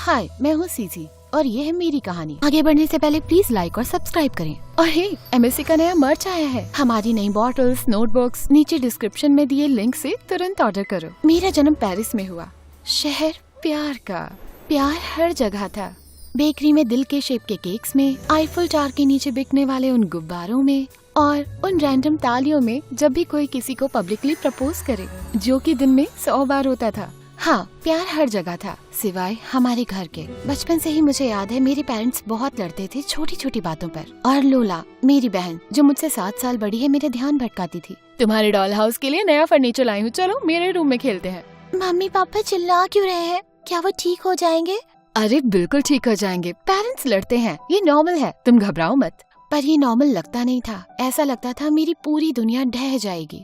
हाय, मैं हूँ सीसी और ये है मेरी कहानी। आगे बढ़ने से पहले प्लीज लाइक और सब्सक्राइब करें। और हे, एमएससी का नया मर्च आया है। हमारी नई बॉटल्स, नोटबुक्स नीचे डिस्क्रिप्शन में दिए लिंक से तुरंत ऑर्डर करो। मेरा जन्म पेरिस में हुआ, शहर प्यार का। प्यार हर जगह था, बेकरी में दिल के शेप के केक्स में, आईफल टावर के नीचे बिकने वाले उन गुब्बारों में और उन रैंडम तालियों में जब भी कोई किसी को पब्लिकली प्रपोज करे, जो कि दिन में 100 बार होता था। हाँ, प्यार हर जगह था सिवाय हमारे घर के। बचपन से ही मुझे याद है मेरे पेरेंट्स बहुत लड़ते थे छोटी छोटी बातों पर। और लोला, मेरी बहन जो मुझसे 7 साल बड़ी है, मेरे ध्यान भटकाती थी। तुम्हारे डॉल हाउस के लिए नया फर्नीचर लाई हूँ, चलो मेरे रूम में खेलते हैं। मम्मी पापा चिल्ला क्यों रहे हैं? क्या वो ठीक हो जाएंगे? अरे बिल्कुल ठीक हो जाएंगे। पेरेंट्स लड़ते हैं, ये नॉर्मल है, तुम घबराओ मत। पर ये नॉर्मल लगता नहीं था। ऐसा लगता था मेरी पूरी दुनिया ढह जाएगी।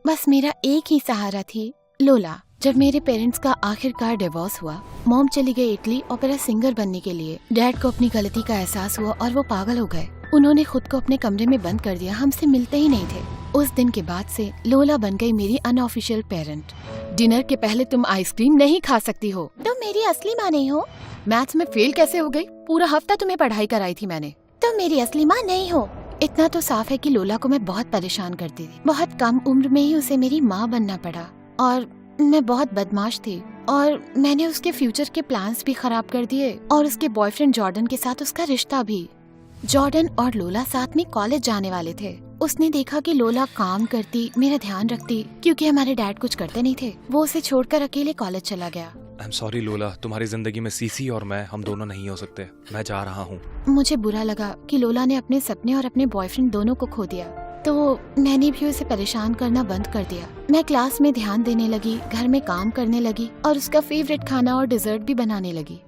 बस मेरा एक ही सहारा थी, लोला। जब मेरे पेरेंट्स का आखिरकार डिवोर्स हुआ, मॉम चली गई इटली ओपेरा सिंगर बनने के लिए। डैड को अपनी गलती का एहसास हुआ और वो पागल हो गए। उन्होंने खुद को अपने कमरे में बंद कर दिया, हमसे मिलते ही नहीं थे। उस दिन के बाद से लोला बन गई मेरी अनऑफिशियल पेरेंट। डिनर के पहले तुम आइसक्रीम नहीं खा सकती हो। तुम मेरी असली माँ नहीं हो। मैथ्स में फेल कैसे हो गई? पूरा हफ्ता तुम्हें पढ़ाई कराई थी मैंने। तुम मेरी असली माँ नहीं हो। इतना तो साफ है कि लोला को मैं बहुत परेशान करती थी। बहुत कम उम्र में ही उसे मेरी माँ बनना पड़ा और मैं बहुत बदमाश थी और मैंने उसके फ्यूचर के प्लान्स भी खराब कर दिए और उसके बॉयफ्रेंड जॉर्डन के साथ उसका रिश्ता भी। जॉर्डन और लोला साथ में कॉलेज जाने वाले थे। उसने देखा कि लोला काम करती, मेरा ध्यान रखती, क्योंकि हमारे डैड कुछ करते नहीं थे। वो उसे छोड़कर अकेले कॉलेज चला गया। I'm sorry लोला, तुम्हारी जिंदगी में सीसी और मैं, हम दोनों नहीं हो सकते। मैं जा रहा हूँ। मुझे बुरा लगा कि लोला ने अपने सपने और अपने बॉयफ्रेंड दोनों को खो दिया, तो मैंने भी उसे परेशान करना बंद कर दिया। मैं क्लास में ध्यान देने लगी, घर में काम करने लगी और उसका फेवरेट खाना और डिजर्ट भी बनाने लगी।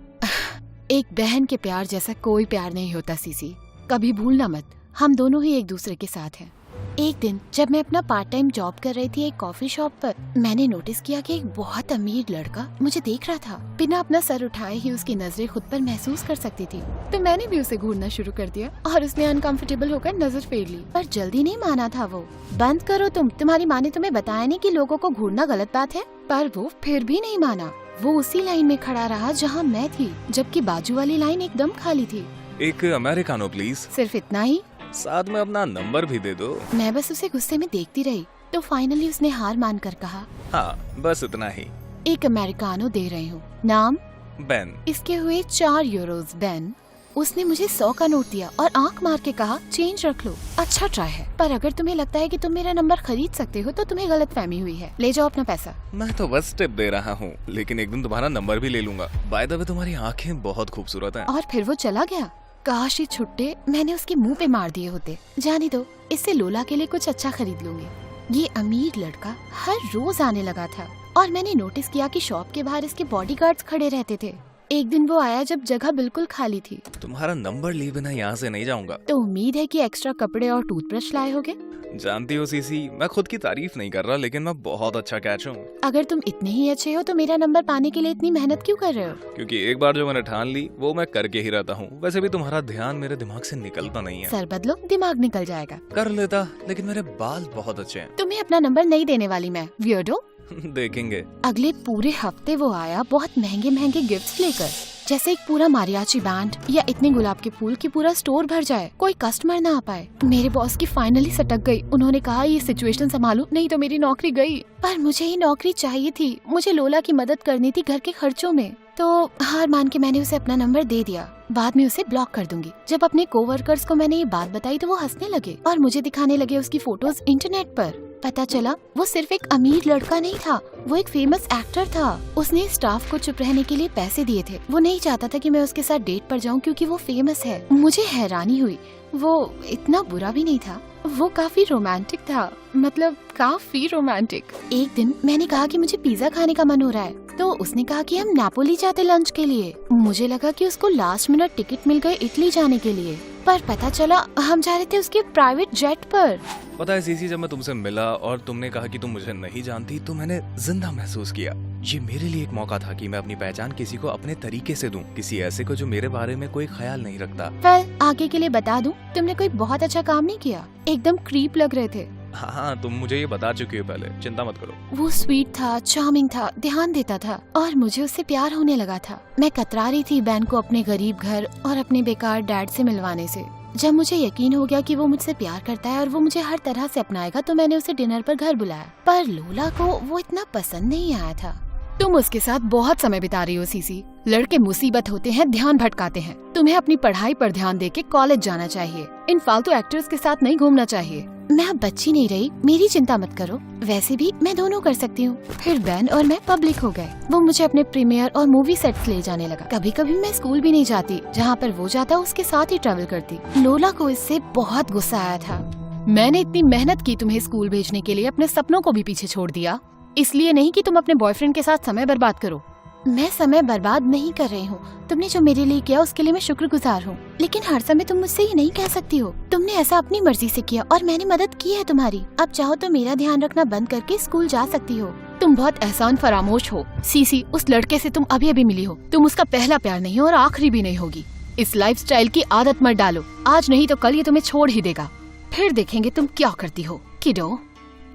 एक बहन के प्यार जैसा कोई प्यार नहीं होता सीसी, कभी भूलना मत। हम दोनों ही एक दूसरे के साथ हैं। एक दिन जब मैं अपना पार्ट टाइम जॉब कर रही थी एक कॉफी शॉप पर, मैंने नोटिस किया कि एक बहुत अमीर लड़का मुझे देख रहा था। बिना अपना सर उठाए ही उसकी नजरें खुद पर महसूस कर सकती थी, तो मैंने भी उसे घूरना शुरू कर दिया और उसने अनकंफर्टेबल होकर नजर फेर ली। पर जल्दी नहीं माना था वो। बंद करो तुम्हारी माँ ने तुम्हें बताया नहीं कि लोगों को घूरना गलत बात है? पर वो फिर भी नहीं माना। वो उसी लाइन में खड़ा रहा जहाँ मैं थी, जबकि बाजू वाली लाइन एकदम खाली थी। एक अमेरिकानो प्लीज। सिर्फ इतना ही? साथ में अपना नंबर भी दे दो। मैं बस उसे गुस्से में देखती रही, तो फाइनली उसने हार मानकर कहा, हाँ बस इतना ही। एक अमेरिकानो दे रही हूँ। नाम? बेन। इसके हुए 4 यूरोज बेन। उसने मुझे 100 का नोट दिया और आंख मार के कहा, चेंज रख लो। अच्छा ट्राई है, पर अगर तुम्हें लगता है कि तुम मेरा नंबर खरीद सकते हो तो तुम्हें गलतफहमी हुई है। ले जाओ अपना पैसा। मैं तो बस टिप दे रहा हूँ, लेकिन एक दिन तुम्हारा नंबर भी ले लूंगा। बाय द वे तुम्हारी आंखें बहुत खूबसूरत हैं। और फिर वो चला गया। काश ये छुट्टे मैंने उसके मुंह पे मार दिए होते। जाने दो, इससे लोला के लिए कुछ अच्छा खरीद लूंगी। ये अमीर लड़का हर रोज आने लगा था और मैंने नोटिस किया कि शॉप के बाहर इसके बॉडीगार्ड्स खड़े रहते थे। एक दिन वो आया जब जगह बिल्कुल खाली थी। तुम्हारा नंबर लिए बिना यहाँ से नहीं जाऊंगा। तो उम्मीद है कि एक्स्ट्रा कपड़े और टूथब्रश लाए होगे। जानती हो सीसी, मैं खुद की तारीफ नहीं कर रहा, लेकिन मैं बहुत अच्छा कैच हूँ। अगर तुम इतने ही अच्छे हो तो मेरा नंबर पाने के लिए इतनी मेहनत क्यों कर रहे हो? क्योंकि एक बार जो मैंने ठान ली वो मैं करके ही रहता हूँ। वैसे भी तुम्हारा ध्यान मेरे दिमाग से निकलता नहीं है। सर बदलो, दिमाग निकल जाएगा। कर लेता, लेकिन मेरे बाल बहुत अच्छे हैं। तुम्हें अपना नंबर नहीं देने वाली मैं, वियर्डो। देखेंगे। अगले पूरे हफ्ते वो आया बहुत महंगे महंगे गिफ्ट्स लेकर, जैसे एक पूरा मारियाची बैंड या इतने गुलाब के फूल की पूरा स्टोर भर जाए, कोई कस्टमर ना आ पाए। मेरे बॉस की फाइनली सटक गई। उन्होंने कहा ये सिचुएशन संभालो, नहीं तो मेरी नौकरी गई। पर मुझे ही नौकरी चाहिए थी, मुझे लोला की मदद करनी थी घर के खर्चों में। तो हार मान के मैंने उसे अपना नंबर दे दिया। बाद में उसे ब्लॉक कर दूंगी। जब अपने कोवर्कर्स को मैंने ये बात बताई तो वो हंसने लगे और मुझे दिखाने लगे उसकी फोटोज इंटरनेट पर। पता चला वो सिर्फ एक अमीर लड़का नहीं था, वो एक फेमस एक्टर था। उसने स्टाफ को चुप रहने के लिए पैसे दिए थे। वो नहीं चाहता था कि मैं उसके साथ डेट पर जाऊं क्योंकि वो फेमस है। मुझे हैरानी हुई, वो इतना बुरा भी नहीं था, वो काफी रोमांटिक था, मतलब काफी रोमांटिक। एक दिन मैंने कहा कि मुझे पिज्जा खाने का मन हो रहा है, तो उसने कहा कि हम नापोली जाते लंच के लिए। मुझे लगा कि उसको लास्ट मिनट टिकट मिल गए इटली जाने के लिए, पर पता चला हम जा रहे थे उसके प्राइवेट जेट पर। पता है सीसी, जब मैं तुमसे मिला और तुमने कहा कि तुम मुझे नहीं जानती तो मैंने जिंदा महसूस किया। ये मेरे लिए एक मौका था कि मैं अपनी पहचान किसी को अपने तरीके से दूं, किसी ऐसे को जो मेरे बारे में कोई ख्याल नहीं रखता। वेल, आगे के लिए बता दूं, तुमने कोई बहुत अच्छा काम नहीं किया, एकदम क्रीप लग रहे थे। हाँ, तुम मुझे ये बता चुकी हो पहले, चिंता मत करो। वो स्वीट था, चार्मिंग था, ध्यान देता था और मुझे उससे प्यार होने लगा था। मैं कतरा रही थी बैन को अपने गरीब घर और अपने बेकार डैड से मिलवाने से। जब मुझे यकीन हो गया कि वो मुझसे प्यार करता है और वो मुझे हर तरह से अपनाएगा, तो मैंने उसे डिनर पर घर बुलाया। पर लोला को वो इतना पसंद नहीं आया था। तुम उसके साथ बहुत समय बिता रही हो सीसी। लड़के मुसीबत होते हैं, ध्यान भटकाते हैं। तुम्हें अपनी पढ़ाई पर ध्यान देके कॉलेज जाना चाहिए। इन फालतू एक्टर्स के साथ नहीं घूमना चाहिए। मैं अब बच्ची नहीं रही, मेरी चिंता मत करो। वैसे भी मैं दोनों कर सकती हूँ। फिर बैन और मैं पब्लिक हो गए। वो मुझे अपने प्रीमियर और मूवी सेट्स ले जाने लगा। कभी कभी मैं स्कूल भी नहीं जाती, जहाँ पर वो जाता उसके साथ ही ट्रैवल करती। लोला को इससे बहुत गुस्सा आया था। मैंने इतनी मेहनत की तुम्हें स्कूल भेजने के लिए, अपने सपनों को भी पीछे छोड़ दिया, इसलिए नहीं कि तुम अपने बॉयफ्रेंड के साथ समय बर्बाद करो। मैं समय बर्बाद नहीं कर रही हूँ। तुमने जो मेरे लिए किया उसके लिए मैं शुक्रगुजार हूँ, लेकिन हर समय तुम मुझसे ये नहीं कह सकती हो। तुमने ऐसा अपनी मर्जी से किया और मैंने मदद की है तुम्हारी। अब चाहो तो मेरा ध्यान रखना बंद करके स्कूल जा सकती हो। तुम बहुत एहसान फरामोश हो सीसी। उस लड़के से तुम अभी अभी मिली हो। तुम उसका पहला प्यार नहीं हो और आखिरी भी नहीं होगी। इस लाइफस्टाइल की आदत मत डालो। आज नहीं तो कल ये तुम्हें छोड़ ही देगा। फिर देखेंगे तुम क्या करती हो। किडो,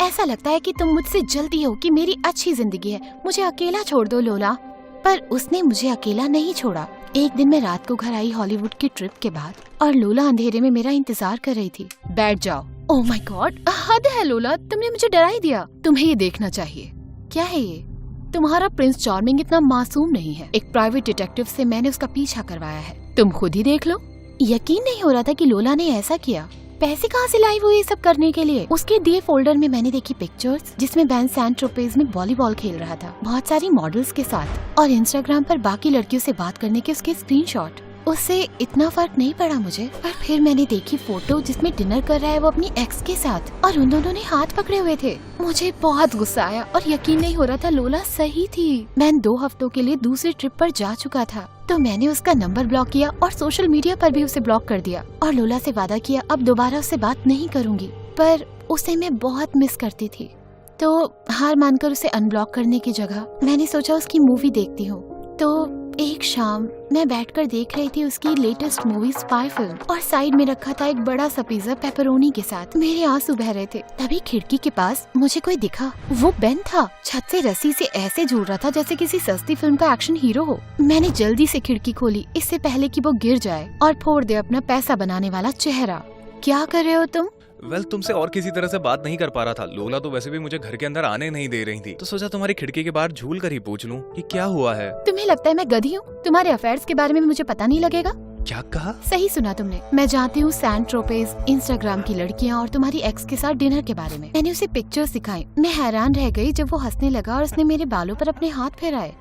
ऐसा लगता है कि तुम मुझसे जलती हो कि मेरी अच्छी जिंदगी है। मुझे अकेला छोड़ दो लोला। पर उसने मुझे अकेला नहीं छोड़ा। एक दिन मैं रात को घर आई हॉलीवुड की ट्रिप के बाद, और लोला अंधेरे में मेरा इंतजार कर रही थी। बैठ जाओ। ओह माय गॉड, हद है लोला, तुमने मुझे डरा ही दिया। तुम्हें ये देखना चाहिए। क्या है ये? तुम्हारा प्रिंस चार्मिंग इतना मासूम नहीं है। एक प्राइवेट डिटेक्टिव से मैंने उसका पीछा करवाया है। तुम खुद ही देख लो। यकीन नहीं हो रहा था कि लोला ने ऐसा किया। पैसे कहाँ से लाई वो ये सब करने के लिए? उसके दिए फोल्डर में मैंने देखी पिक्चर्स जिसमें बैन सैंट ट्रोपेज में वॉलीबॉल खेल रहा था, बहुत सारी मॉडल्स के साथ, और इंस्टाग्राम पर बाकी लड़कियों से बात करने के उसके स्क्रीनशॉट। उससे इतना फर्क नहीं पड़ा मुझे। पर फिर मैंने देखी फोटो जिसमें डिनर कर रहा है वो अपनी एक्स के साथ, और उन दोनों ने हाथ पकड़े हुए थे। मुझे बहुत गुस्सा आया और यकीन नहीं हो रहा था लोला सही थी। बैन 2 हफ्तों के लिए दूसरी ट्रिप पर जा चुका था, तो मैंने उसका नंबर ब्लॉक किया और सोशल मीडिया पर भी उसे ब्लॉक कर दिया, और लोला से वादा किया अब दोबारा उससे बात नहीं करूँगी। पर उसे मैं बहुत मिस करती थी, तो हार मानकर उसे अनब्लॉक करने की जगह मैंने सोचा उसकी मूवी देखती हूँ। तो एक शाम मैं बैठकर देख रही थी उसकी लेटेस्ट मूवी स्पाई फिल्म, और साइड में रखा था एक बड़ा सा पिज्जा पेपरोनी के साथ। मेरे आंसू बह रहे थे। तभी खिड़की के पास मुझे कोई दिखा। वो बेन था। छत से रस्सी से ऐसे जोड़ रहा था जैसे किसी सस्ती फिल्म का एक्शन हीरो हो। मैंने जल्दी से खिड़की खोली, इससे पहले कि वो गिर जाए और फोड़ दे अपना पैसा बनाने वाला चेहरा। क्या कर रहे हो तुम? वेल, तुमसे और किसी तरह से बात नहीं कर पा रहा था। लोला तो वैसे भी मुझे घर के अंदर आने नहीं दे रही थी, तो सोचा तुम्हारी खिड़की के बाहर झूल कर ही पूछ लूं कि क्या हुआ है। तुम्हें लगता है मैं गधी हूँ? तुम्हारे अफेयर्स के बारे में मुझे पता नहीं लगेगा? क्या कहा? सही सुना तुमने। मैं जानती हूँ सैंट ट्रोपेज, इंस्टाग्राम की लड़कियाँ और तुम्हारी एक्स के साथ डिनर के बारे में। मैंने उसे पिक्चर्स दिखाई। मैं हैरान रह गई जब वो हंसने लगा और उसने मेरे बालों पर अपने हाथ फेराए।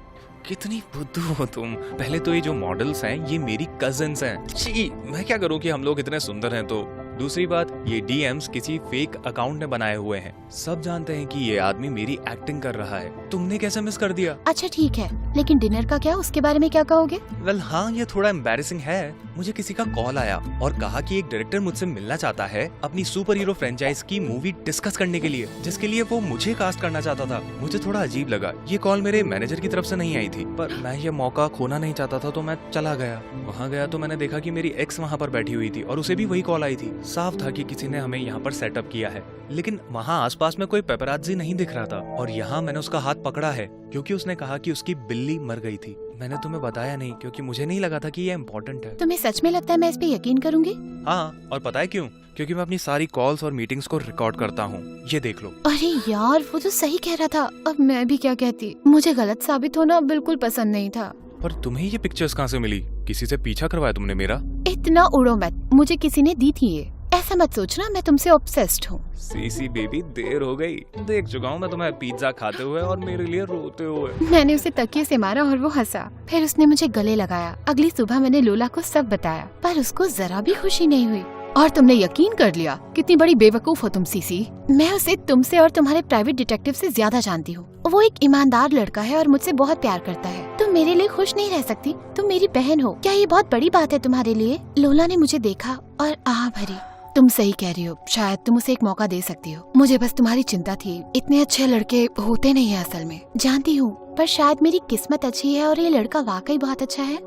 कितनी बुद्धू हो तुम। पहले तो ये जो मॉडल्स हैं ये मेरी कजिन्स हैं। छी, मैं क्या करूँ कि हम लोग इतने सुंदर हैं। तो दूसरी बात, ये डीएम्स किसी फेक अकाउंट ने बनाए हुए हैं। सब जानते हैं कि ये आदमी मेरी एक्टिंग कर रहा है। तुमने कैसे मिस कर दिया? अच्छा ठीक है, लेकिन डिनर का क्या? उसके बारे में क्या कहोगे? वेल हाँ, ये थोड़ा एम्बैरेसिंग है। मुझे किसी का कॉल आया और कहा कि एक डायरेक्टर मुझसे मिलना चाहता है अपनी सुपर हीरो फ्रेंचाइज की मूवी डिस्कस करने के लिए, जिसके लिए वो मुझे कास्ट करना चाहता था। मुझे थोड़ा अजीब लगा। ये कॉल मेरे मैनेजर की तरफ से नहीं आई थी, पर मैं ये मौका खोना नहीं चाहता था, तो मैं चला गया। वहाँ गया तो मैंने देखा कि मेरी एक्स वहाँ पर बैठी हुई थी और उसे भी वही कॉल आई थी। साफ था कि किसी ने हमें यहाँ पर सेटअप किया है, लेकिन वहाँ आसपास में कोई पेपराज़ी नहीं दिख रहा था। और यहाँ मैंने उसका हाथ पकड़ा है क्योंकि उसने कहा कि उसकी बिल्ली मर गई थी। मैंने तुम्हें बताया नहीं क्योंकि मुझे नहीं लगा था कि ये इम्पोर्टेंट है। तुम्हें सच में लगता है मैं इस पे यकीन करूंगी? हाँ, और पता है क्यों? क्योंकि मैं अपनी सारी कॉल्स और मीटिंग्स को रिकॉर्ड करता हूँ। ये देख लो। अरे यार, वो तो सही कह रहा था। अब मैं भी क्या कहती। मुझे गलत साबित होना बिल्कुल पसंद नहीं था। पर तुम्हें ये पिक्चर्स कहाँ से मिली? किसी से पीछा करवाया तुमने मेरा? इतना उड़ो मत, मुझे किसी ने दी थी ये। ऐसा मत सोचना मैं तुमसे ऑब्सेस्ड हूँ। सीसी बेबी, देर हो गई। देख चुका हूँ मैं तुम्हें पिज्जा खाते हुए और मेरे लिए रोते हुए। मैंने उसे तकिए से मारा और वो हंसा। फिर उसने मुझे गले लगाया। अगली सुबह मैंने लोला को सब बताया, पर उसको जरा भी खुशी नहीं हुई। और तुमने यकीन कर लिया। कितनी बड़ी बेवकूफ हो तुम सीसी। मैं उसे तुमसे और तुम्हारे प्राइवेट डिटेक्टिव से ज्यादा जानती हूँ। वो एक ईमानदार लड़का है और मुझसे बहुत प्यार करता है। तुम मेरे लिए खुश नहीं रह सकती? तुम मेरी बहन हो। क्या ये बहुत बड़ी बात है तुम्हारे लिए? लोला ने मुझे देखा और आह भरी। तुम सही कह रही हो, शायद तुम उसे एक मौका दे सकती हो। मुझे बस तुम्हारी चिंता थी। इतने अच्छे लड़के होते नहीं है असल में, जानती हूँ, पर शायद मेरी किस्मत अच्छी है और ये लड़का वाकई बहुत अच्छा है।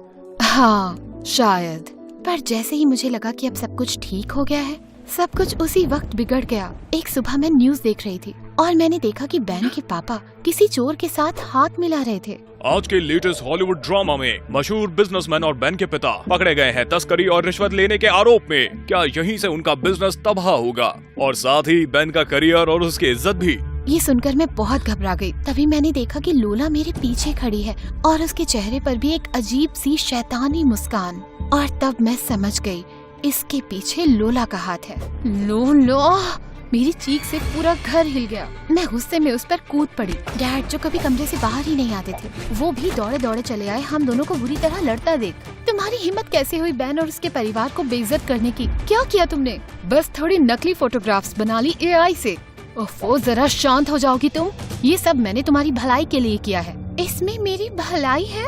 हाँ शायद। पर जैसे ही मुझे लगा कि अब सब कुछ ठीक हो गया है, सब कुछ उसी वक्त बिगड़ गया। एक सुबह मैं न्यूज़ देख रही थी और मैंने देखा कि बैन के पापा किसी चोर के साथ हाथ मिला रहे थे। आज के लेटेस्ट हॉलीवुड ड्रामा में मशहूर बिजनेसमैन और बैन के पिता पकड़े गए हैं तस्करी और रिश्वत लेने के आरोप में। क्या यहीं से उनका बिजनेस तबाह होगा और साथ ही बैन का करियर और उसकी इज्जत भी। ये सुनकर मैं बहुत घबरा गई। तभी मैंने देखा कि लोला मेरे पीछे खड़ी है और उसके चेहरे पर भी एक अजीब सी शैतानी मुस्कान। और तब मैं समझ गई इसके पीछे लोला का हाथ है। लोला! मेरी चीख से पूरा घर हिल गया। मैं गुस्से में उस पर कूद पड़ी। डैड जो कभी कमरे से बाहर ही नहीं आते थे, वो भी दौड़े दौड़े चले आए हम दोनों को बुरी तरह लड़ता देख। तुम्हारी हिम्मत कैसे हुई बैन और उसके परिवार को बेइज्जत करने की? क्या किया तुमने? बस थोड़ी नकली फोटोग्राफ्स बना ली एआई से। ओफो, जरा शांत हो जाओगी तुम? ये सब मैंने तुम्हारी भलाई के लिए किया है। इसमें मेरी भलाई है?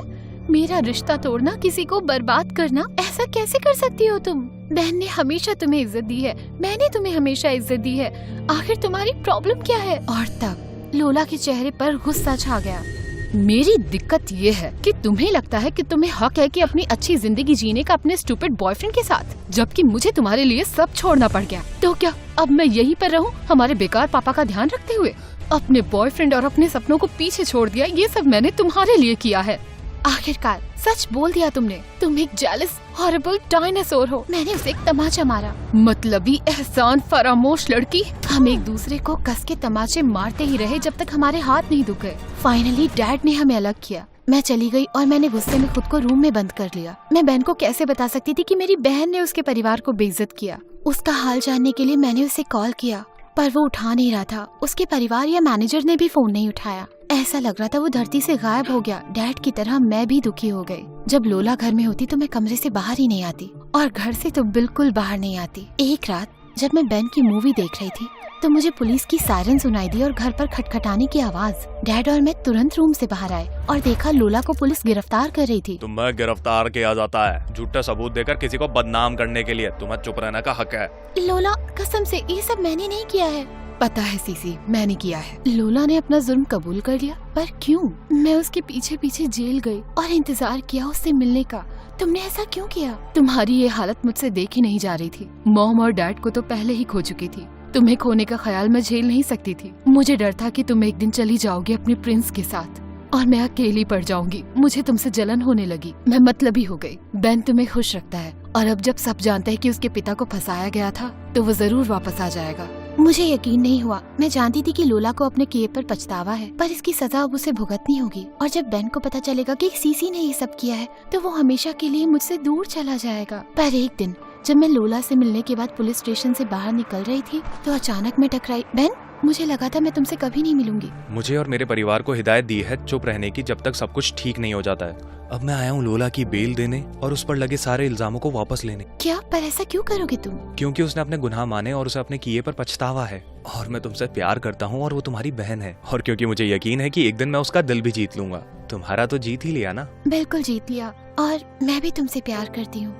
मेरा रिश्ता तोड़ना, किसी को बर्बाद करना, ऐसा कैसे कर सकती हो तुम? बहन ने हमेशा तुम्हें इज्जत दी है, मैंने तुम्हें हमेशा इज्जत दी है। आखिर तुम्हारी प्रॉब्लम क्या है? और तब लोला के चेहरे पर गुस्सा छा गया। मेरी दिक्कत ये है कि तुम्हें लगता है कि तुम्हें हक है कि अपनी अच्छी जिंदगी जीने का अपने स्टूपिड बॉयफ्रेंड के साथ, जबकि मुझे तुम्हारे लिए सब छोड़ना पड़ गया। तो क्या अब मैं यहीं पर रहूं हमारे बेकार पापा का ध्यान रखते हुए? अपने बॉयफ्रेंड और अपने सपनों को पीछे छोड़ दिया। ये सब मैंने तुम्हारे लिए किया है। आखिरकार सच बोल दिया तुमने। तुम एक जेलस हॉरिबल डायनासोर हो। मैंने उसे एक तमाचा मारा। मतलबी एहसान फरामोश लड़की। हम एक दूसरे को कस के तमाचे मारते ही रहे जब तक हमारे हाथ नहीं दुख गए। फाइनली डैड ने हमें अलग किया। मैं चली गई और मैंने गुस्से में खुद को रूम में बंद कर लिया। मैं बहन को कैसे बता सकती थी कि मेरी बहन ने उसके परिवार को बेइज्जत किया। उसका हाल जानने के लिए मैंने उसे कॉल किया, पर वो उठा नहीं रहा था। उसके परिवार या मैनेजर ने भी फोन नहीं उठाया। ऐसा लग रहा था वो धरती से गायब हो गया। डैड की तरह मैं भी दुखी हो गई। जब लोला घर में होती तो मैं कमरे से बाहर ही नहीं आती और घर से तो बिल्कुल बाहर नहीं आती। एक रात जब मैं बैन की मूवी देख रही थी तो मुझे पुलिस की सायरन सुनाई दी और घर पर खटखटाने की आवाज। डैड और मैं तुरंत रूम से बाहर आए और देखा लोला को पुलिस गिरफ्तार कर रही थी। तुम्हें गिरफ्तार किया जाता है झूठे सबूत देकर किसी को बदनाम करने के लिए। तुम्हें चुप रहने का हक है। लोला, कसम से ये सब मैंने नहीं किया है। पता है सीसी, मैंने किया है। लोला ने अपना जुर्म कबूल कर लिया, पर क्यों? मैं उसके पीछे पीछे जेल गई और इंतजार किया उससे मिलने का। तुमने ऐसा क्यों किया? तुम्हारी ये हालत मुझसे देखी नहीं जा रही थी। मॉम और डैड को तो पहले ही खो चुकी थी। तुम्हें खोने का ख्याल मैं झेल नहीं सकती थी। मुझे डर था कि तुम एक दिन चली जाओगी अपने प्रिंस के साथ और मैं अकेली पड़ जाऊंगी। मुझे तुमसे जलन होने लगी। मैं मतलबी हो गई। बैन तुम्हें खुश रखता है और अब जब सब जानते हैं कि उसके पिता को फंसाया गया था तो वो जरूर वापस आ जाएगा। मुझे यकीन नहीं हुआ। मैं जानती थी कि लोला को अपने किए पर पछतावा है, पर इसकी सजा अब उसे भुगतनी होगी। और जब बैन को पता चलेगा कि सीसी ने ये सब किया है तो वो हमेशा के लिए मुझसे दूर चला जाएगा। पर एक दिन जब मैं लोला से मिलने के बाद पुलिस स्टेशन से बाहर निकल रही थी तो अचानक मैं टकराई। बैन, मुझे लगा था मैं तुमसे कभी नहीं मिलूंगी। मुझे और मेरे परिवार को हिदायत दी है चुप रहने की जब तक सब कुछ ठीक नहीं हो जाता है। अब मैं आया हूँ लोला की बेल देने और उस पर लगे सारे इल्जामों को वापस लेने। क्या? पर ऐसा क्यों करोगे तुम? क्योंकि उसने अपने गुनाह माने और उसे अपने किए पर पछतावा है। और मैं तुमसे प्यार करता हूँ और वो तुम्हारी बहन है। और क्योंकि मुझे यकीन है कि एक दिन मैं उसका दिल भी जीत लूंगा। तुम्हारा तो जीत ही लिया ना? बिल्कुल जीत लिया। और मैं भी तुमसे प्यार करती हूँ।